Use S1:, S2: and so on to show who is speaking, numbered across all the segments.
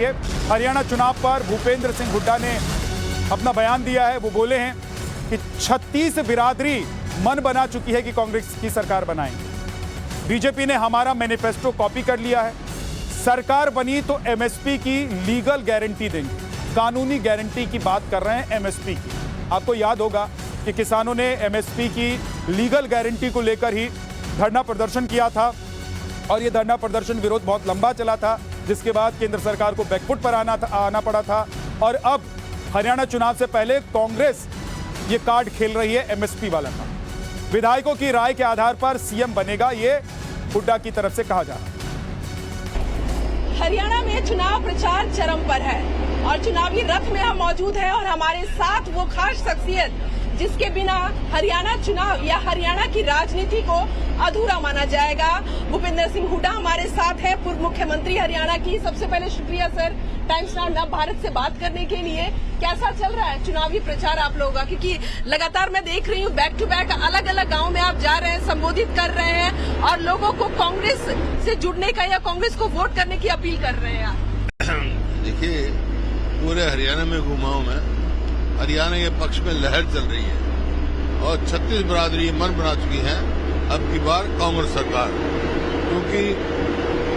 S1: देखिए, हरियाणा चुनाव पर भूपेंद्र सिंह हुड्डा ने अपना बयान दिया है। वो बोले हैं कि 36 बिरादरी मन बना चुकी है कि कांग्रेस की सरकार बनाएंगे। बीजेपी ने हमारा मैनिफेस्टो कॉपी कर लिया है। सरकार बनी तो एमएसपी की लीगल गारंटी देंगे। कानूनी गारंटी की बात कर रहे हैं, एमएसपी की। आपको याद होगा कि किसानों ने एमएसपी की लीगल गारंटी को लेकर ही धरना प्रदर्शन किया था और यह धरना प्रदर्शन विरोध बहुत लंबा चला था, जिसके बाद केंद्र सरकार को बैकफुट पर आना पड़ा था। और अब हरियाणा चुनाव से पहले कांग्रेस ये कार्ड खेल रही है एमएसपी वाला का। विधायकों की राय के आधार पर सीएम बनेगा, ये हुड्डा की तरफ से कहा जा रहा है।
S2: हरियाणा में चुनाव प्रचार चरम पर है और चुनावी रथ में हम मौजूद हैं और हमारे साथ वो खास शख्सियत जिसके बिना हरियाणा चुनाव या हरियाणा की राजनीति को अधूरा माना जाएगा। भूपेंद्र सिंह हुड्डा हमारे साथ है, पूर्व मुख्यमंत्री हरियाणा की। सबसे पहले शुक्रिया सर टाइम्स नाउ नव भारत से बात करने के लिए। कैसा चल रहा है चुनावी प्रचार आप लोगों का? क्योंकि लगातार मैं देख रही हूँ बैक टू बैक अलग अलग गाँव में आप जा रहे हैं, संबोधित कर रहे हैं और लोगों को कांग्रेस से जुड़ने का या कांग्रेस को वोट करने की अपील कर रहे हैं आप।
S3: देखिए, पूरे हरियाणा में घुमा हूं मैं। हरियाणा के पक्ष में लहर चल रही है और 36 बिरादरी मन बना चुकी हैं अब की बार कांग्रेस सरकार, क्योंकि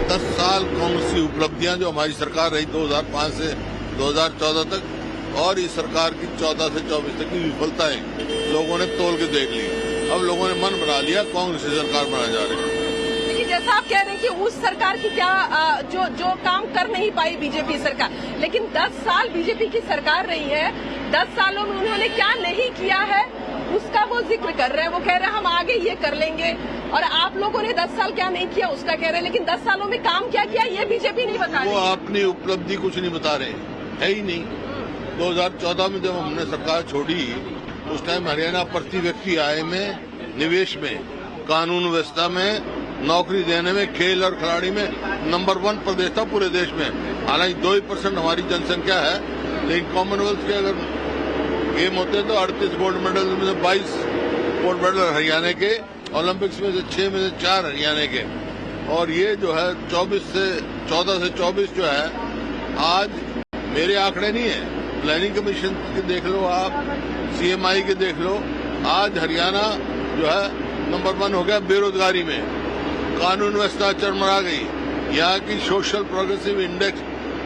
S3: 10 साल कांग्रेस की उपलब्धियां जो हमारी सरकार रही 2005 से 2014 तक और इस सरकार की 14 से 24 तक की विफलताएं लोगों ने तोल के देख ली। अब लोगों ने मन बना लिया कांग्रेस की सरकार बनाने जा रही है।
S2: जैसा आप कह रहे हैं कि उस सरकार की क्या जो काम कर नहीं पाई बीजेपी सरकार, लेकिन 10 साल बीजेपी की सरकार रही है। 10 सालों में उन्होंने क्या नहीं किया है उसका वो जिक्र कर रहे हैं। वो कह रहे हैं हम आगे ये कर लेंगे और आप लोगों ने 10 साल क्या नहीं किया उसका कह रहे हैं, लेकिन 10 सालों में काम क्या किया ये बीजेपी नहीं बता रही।
S3: वो अपनी उपलब्धि कुछ नहीं बता रहे, है ही नहीं। 2014 में जब हमने सरकार छोड़ी उस टाइम हरियाणा प्रति व्यक्ति आय में, निवेश में, कानून व्यवस्था में, नौकरी देने में, खेल और खिलाड़ी में नंबर 1 प्रदेश था पूरे देश में। हालांकि 2% हमारी जनसंख्या है, लेकिन कॉमनवेल्थ के अगर गेम होते तो 38 गोल्ड मेडल में से 22 गोल्ड मेडल हरियाणा के, ओलंपिक्स में से 6 में से 4 हरियाणा के। और ये जो है 14 से 24 जो है, आज मेरे आंकड़े नहीं है, प्लानिंग कमीशन के देख लो आप, सीएमआई के देख लो, आज हरियाणा जो है नंबर 1 हो गया बेरोजगारी में। कानून व्यवस्था चरमरा गई। यहाँ की सोशल प्रोग्रेसिव इंडेक्स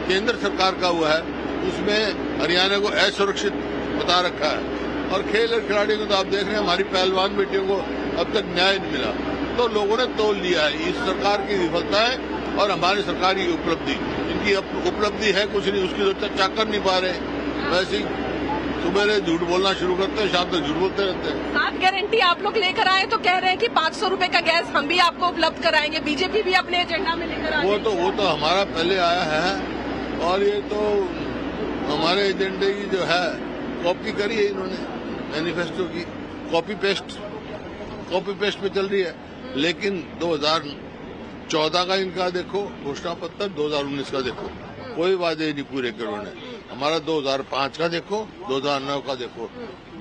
S3: केंद्र सरकार का हुआ है, उसमें हरियाणा को असुरक्षित बता रखा है। और खेल और खिलाड़ियों को तो आप देख रहे हैं, हमारी पहलवान बेटियों को अब तक न्याय नहीं मिला। तो लोगों ने तोल लिया है इस सरकार की विफलताएं और हमारी सरकार की उपलब्धि। इनकी उपलब्धि है कुछ नहीं, उसकी तो चर्चा कर नहीं पा रहे। वैसे ही सुबह झूठ बोलना शुरू करते हैं, शाम तक झूठ बोलते रहते हैं।
S2: 7 गारंटी आप लोग लेकर आए तो कह रहे हैं कि 500 रुपए का गैस हम भी आपको उपलब्ध कराएंगे। बीजेपी भी अपने एजेंडा में लेकर आए।
S3: वो तो हमारा पहले आया है और ये तो हमारे एजेंडे की जो है कॉपी करी है इन्होंने, मैनिफेस्टो की कॉपी पेस्ट पे चल रही है। लेकिन 2014 का इनका देखो घोषणा पत्र, 2019 का देखो, कोई वादे नहीं पूरे करे उन्होंने। हमारा 2005 का देखो, 2009 का देखो,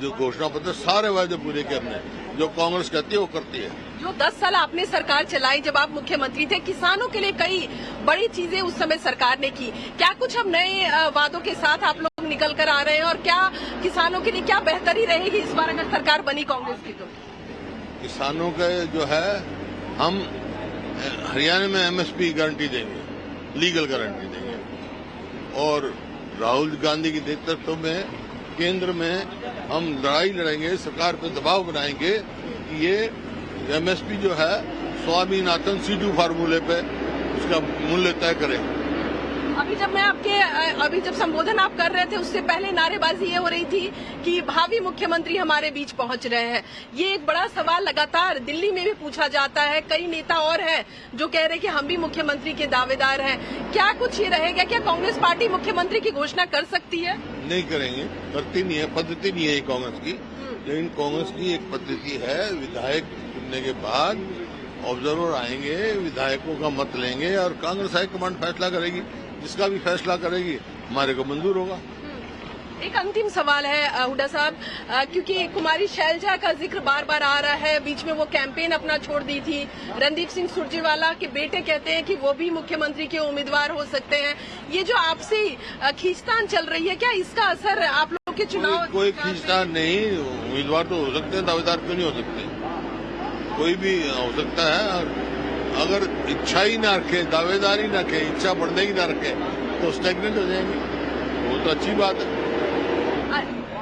S3: जो घोषणा पत्र सारे वादे पूरे किए हमने। जो कांग्रेस कहती है वो करती है।
S2: जो 10 साल आपने सरकार चलाई जब आप मुख्यमंत्री थे, किसानों के लिए कई बड़ी चीजें उस समय सरकार ने की। क्या कुछ हम नए वादों के साथ आप लोग निकल कर आ रहे हैं और क्या किसानों के लिए क्या बेहतरी रहेगी इस बार अगर सरकार बनी कांग्रेस की? तो
S3: किसानों का जो है, हम हरियाणा में एमएसपी गारंटी देंगे, लीगल गारंटी देंगे। और राहुल गांधी के नेतृत्व में केंद्र में हम लड़ाई लड़ेंगे, सरकार पर दबाव बनाएंगे कि ये एमएसपी जो है स्वामीनाथन C2 फार्मूले पे उसका मूल्य तय करें।
S2: अभी जब संबोधन आप कर रहे थे उससे पहले नारेबाजी ये हो रही थी कि भावी मुख्यमंत्री हमारे बीच पहुंच रहे हैं। ये एक बड़ा सवाल लगातार दिल्ली में भी पूछा जाता है। कई नेता और हैं जो कह रहे हैं कि हम भी मुख्यमंत्री के दावेदार हैं। क्या कुछ ये रहेगा? क्या कांग्रेस पार्टी मुख्यमंत्री की घोषणा कर सकती है?
S3: नहीं करेंगे, करती नहीं है, पद्धति नहीं है कांग्रेस की। लेकिन कांग्रेस की एक पद्धति है, विधायक चुनने के बाद ऑब्जर्वर आएंगे, विधायकों का मत लेंगे और कांग्रेस हाईकमांड फैसला करेगी। जिसका भी फैसला करेगी हमारे को मंजूर होगा।
S2: एक अंतिम सवाल है हुड्डा साहब, क्योंकि कुमारी शैलजा का जिक्र बार बार आ रहा है। बीच में वो कैंपेन अपना छोड़ दी थी। रणदीप सिंह सुरजेवाला के बेटे कहते हैं कि वो भी मुख्यमंत्री के उम्मीदवार हो सकते हैं। ये जो आपसी खींचतान चल रही है, क्या इसका असर आप लोग के चुनाव?
S3: कोई खींचतान नहीं, उम्मीदवार तो हो सकते हैं, दावेदार क्यों नहीं हो सकते? कोई भी हो सकता है। और अगर इच्छा ही ना रखे, दावेदारी ना रखे, इच्छा बढ़ने की ना रखे तो स्टेगनेंट हो जाएंगे। वो तो अच्छी बात है।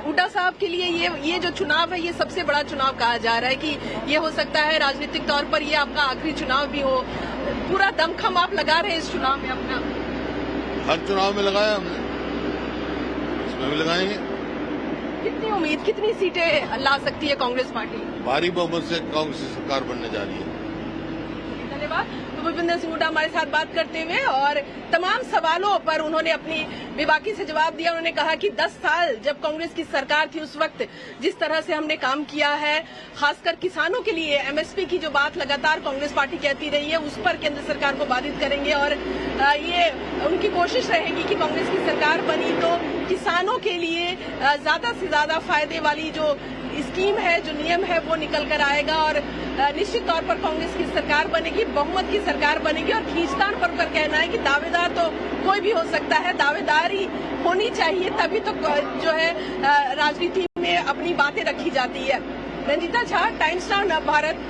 S2: हुड्डा साहब के लिए ये जो चुनाव है, ये सबसे बड़ा चुनाव कहा जा रहा है कि ये हो सकता है राजनीतिक तौर पर ये आपका आखिरी चुनाव भी हो। पूरा दमखम आप लगा रहे हैं इस चुनाव में अपना?
S3: हर चुनाव में लगाया हमने, इसमें भी लगाएंगे।
S2: कितनी उम्मीद, कितनी सीटें ला सकती है कांग्रेस पार्टी?
S3: भारी बहुमत से कांग्रेस की सरकार बनने जा रही है।
S2: धन्यवाद। भूपेंद्र सिंह हुड्डा हमारे साथ बात करते हुए, और तमाम सवालों पर उन्होंने अपनी बेबाकी से जवाब दिया। उन्होंने कहा कि 10 साल जब कांग्रेस की सरकार थी उस वक्त जिस तरह से हमने काम किया है, खासकर किसानों के लिए एमएसपी की जो बात लगातार कांग्रेस पार्टी कहती रही है, उस पर केंद्र सरकार को बाधित करेंगे। और ये उनकी कोशिश रहेगी कि कांग्रेस की सरकार बनी तो किसानों के लिए ज्यादा से ज्यादा फायदे वाली जो स्कीम है, जो नियम है, वो निकल कर आएगा। और निश्चित तौर पर कांग्रेस की सरकार बनेगी, बहुमत की सरकार बनेगी। और खींचतान पर उनका कहना है कि दावेदार तो कोई भी हो सकता है, दावेदारी होनी चाहिए, तभी तो जो है राजनीति में अपनी बातें रखी जाती है। Ranjeeta Jha, Times Now Bharat.